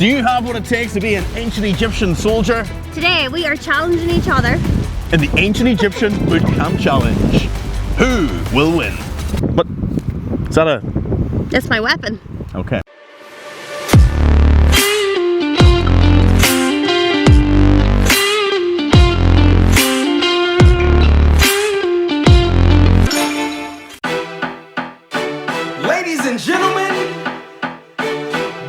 Do you have what it takes to be an ancient Egyptian soldier? Today we are challenging each other In the ancient Egyptian boot camp challenge. Who will win? What? Is that a... That's my weapon. Okay. Ladies and gentlemen,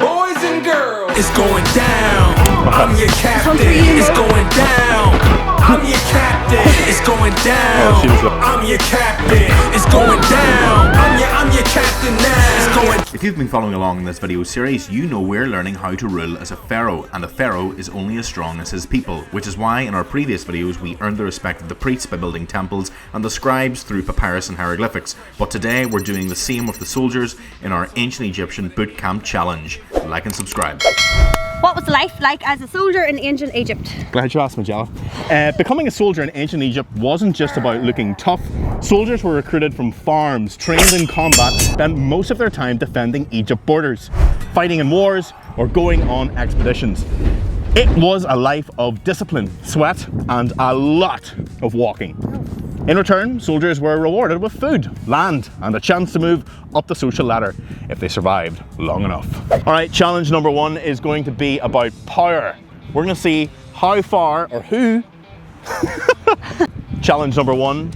boys and girls, it's going down. I'm your captain. It's going down. I'm your captain. It's going down. I'm your captain. It's going down. I'm your captain now. It's going. If you've been following along in this video series, you know we're learning how to rule as a pharaoh, and a pharaoh is only as strong as his people, which is why in our previous videos we earned the respect of the priests by building temples and the scribes through papyrus and hieroglyphics. But today we're doing the same with the soldiers in our ancient Egyptian boot camp challenge. Like and subscribe. What was life like as a soldier in ancient Egypt? Glad you asked, Magella. Becoming a soldier in ancient Egypt wasn't just about looking tough. Soldiers were recruited from farms, trained in combat, spent most of their time defending Egypt's borders, fighting in wars, or going on expeditions. It was a life of discipline, sweat, and a lot of walking. In return, soldiers were rewarded with food, land, and a chance to move up the social ladder if they survived long enough. All right, challenge number one is going to be about power. We're going to see how far or who. Challenge number one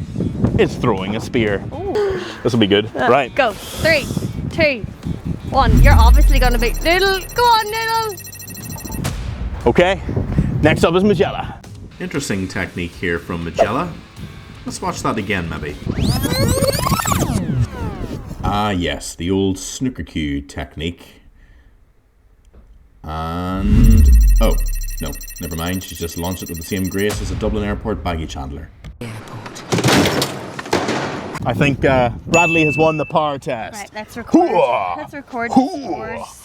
is throwing a spear. Ooh. This will be good. Right. Go. 3, 2, 1. You're obviously going to be Noodle. Go on, Noodle. Okay. Next up is Magella. Interesting technique here from Magella. Let's watch that again, maybe. Ah, yes, the old snooker cue technique. And... oh, no, never mind. She's just launched it with the same grace as a Dublin airport baggage handler. I think Bradley has won the power test. Right, let's record. Let's record the scores.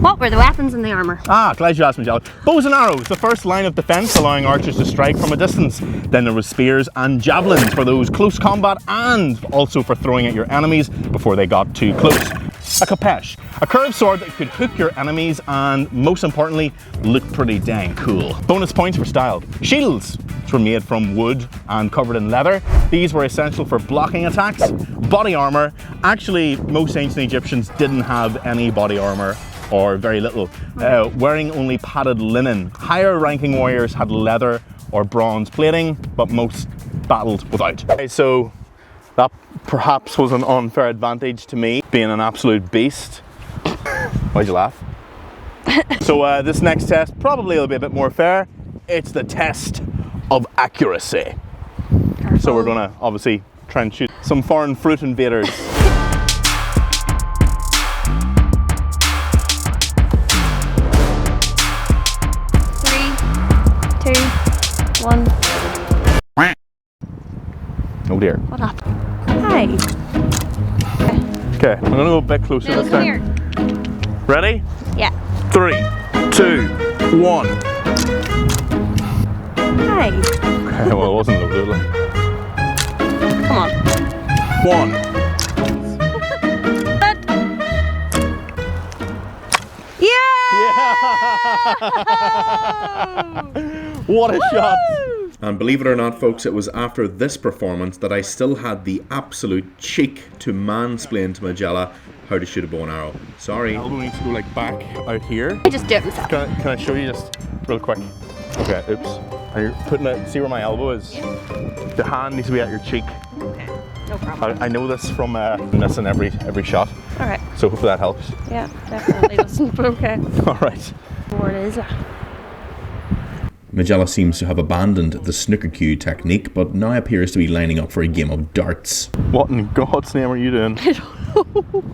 What were the weapons and the armour? Ah, glad you asked me, Jelly. Bows and arrows, the first line of defence, allowing archers to strike from a distance. Then there was spears and javelins for those close combat and also for throwing at your enemies before they got too close. A Kadesh, a curved sword that could hook your enemies and, most importantly, look pretty dang cool. Bonus points for style. Shields, which were made from wood and covered in leather. These were essential for blocking attacks. Body armour. Actually, most ancient Egyptians didn't have any body armour, or very little, wearing only padded linen. Higher ranking warriors had leather or bronze plating, but most battled without. Okay, so that perhaps was an unfair advantage to me, being an absolute beast. Why'd you laugh? So this next test probably will be a bit more fair. It's the test of accuracy. So we're gonna obviously try and shoot some foreign fruit invaders. 3, 2, 1. Oh dear. What happened? Hi. Okay, I'm gonna go a bit closer Noodle, this come time. here. Ready? Yeah. 3, 2, 1. Hi. Okay, well it wasn't loaded. Like. Come on. 1. Yeah! What a shot! And believe it or not, folks, it was after this performance that I still had the absolute cheek to mansplain to Magella how to shoot a bow and arrow. Sorry. Elbow needs to go like back out here. I just do it myself. Can I show you just real quick? Okay, oops. Are you putting it, see where my elbow is? Yeah. The hand needs to be at your cheek. Okay, no problem. I know this from missing every shot. Alright. So hopefully that helps. Yeah, definitely doesn't, but okay. Alright. What is it? Magella seems to have abandoned the snooker cue technique, but now appears to be lining up for a game of darts. What in God's name are you doing? I don't know.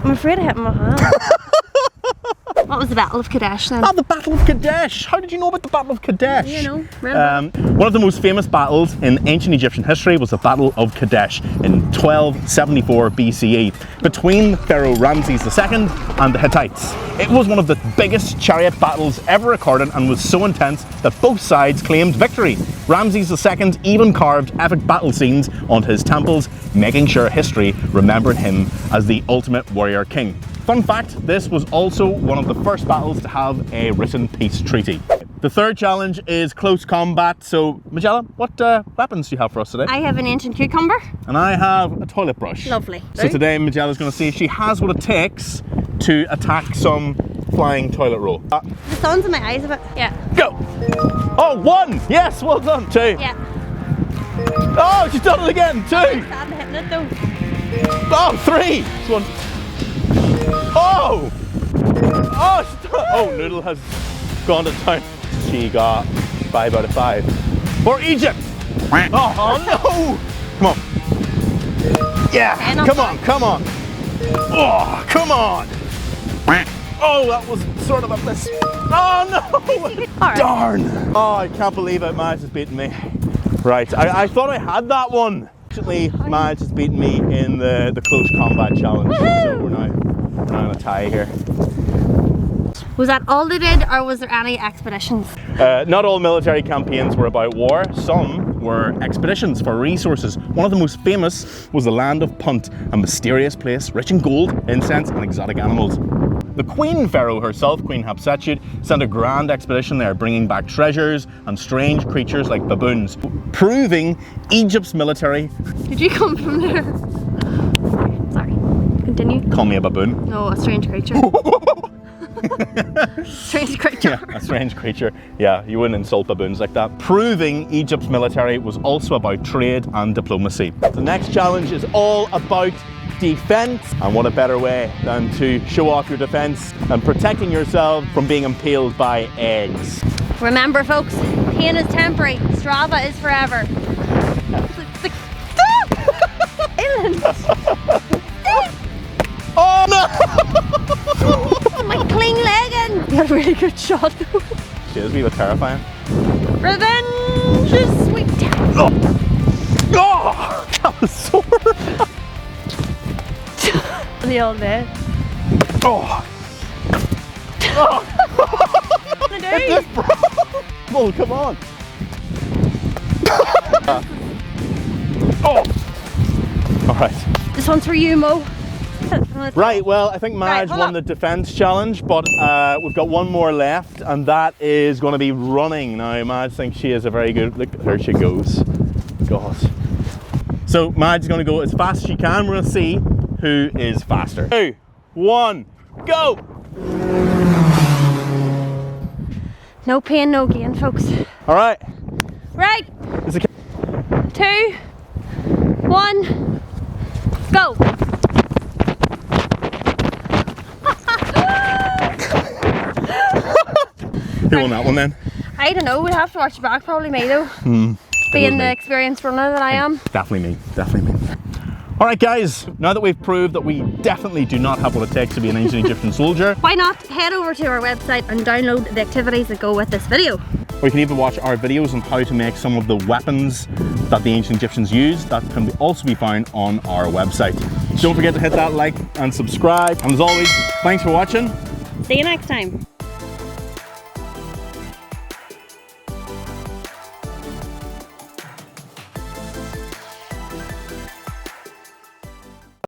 I'm afraid of hitting my hand. What was the Battle of Kadesh then? Ah, the Battle of Kadesh! How did you know about the Battle of Kadesh? You know, remember? One of the most famous battles in ancient Egyptian history was the Battle of Kadesh in 1274 BCE between Pharaoh Ramses II and the Hittites. It was one of the biggest chariot battles ever recorded and was so intense that both sides claimed victory. Ramses II even carved epic battle scenes onto his temples, making sure history remembered him as the ultimate warrior king. Fun fact, this was also one of the first battles to have a written peace treaty. The third challenge is close combat. So, Magella, what weapons do you have for us today? I have an ancient cucumber. And I have a toilet brush. Lovely. So today Magella's going to see if she has what it takes to attack some flying toilet roll. The sun's in my eyes a bit. Yeah. Go! Oh, 1! Yes, well done. 2. Yeah. Oh, she's done it again. 2. Sad hitting it though. Oh, 3. This one. Oh! Oh, she's done it. Oh, Noodle has gone to town. She got 5 out of 5. For Egypt! Oh no! Come on. Yeah, come on, come on. Oh, come on. Oh, that was sort of a miss. Oh no! Right. Darn! Oh, I can't believe it. Madge has beaten me. Right, I thought I had that one. Actually, Madge has beaten me in the close combat challenge. So we're now in a tie here. Was that all they did, or was there any expeditions? Not all military campaigns were about war. Some were expeditions for resources. One of the most famous was the land of Punt, a mysterious place rich in gold, incense and exotic animals. The Queen Pharaoh herself, Queen Hatshepsut, sent a grand expedition there, bringing back treasures and strange creatures like baboons, proving Egypt's military. Did you come from there? Sorry. Continue. Call me a baboon. No, a strange creature. Strange creature. Yeah, a strange creature. Yeah, you wouldn't insult baboons like that. Proving Egypt's military was also about trade and diplomacy. The next challenge is all about defense, and what a better way than to show off your defense and protecting yourself from being impaled by eggs. Remember folks, pain is temporary, Strava is forever. Oh no! My clean legging! You had a really good shot though. She is a wee bit terrifying. Revenge is sweet. Oh! Oh! That was sore! The old day. Oh! Oh! It's broke! Well, come on! Oh! Alright. This one's for you, Mo. Right, well, I think Madge won the defense challenge, but we've got one more left, and that is going to be running. Now, Madge thinks she is a very good... Look, there she goes. God. So, Madge is going to go as fast as she can. We're going to see who is faster. 2, 1, go! No pain, no gain, folks. All right. Right. 2, 1, go! Who won that one then? I don't know, we'll have to watch it back, probably me though. Being the experienced runner that I am. Definitely me, definitely me. All right guys, now that we've proved that we definitely do not have what it takes to be an ancient Egyptian soldier, why not head over to our website and download the activities that go with this video. or you can even watch our videos on how to make some of the weapons that the ancient Egyptians used. That can also be found on our website. Don't forget to hit that like and subscribe. And as always, thanks for watching. See you next time.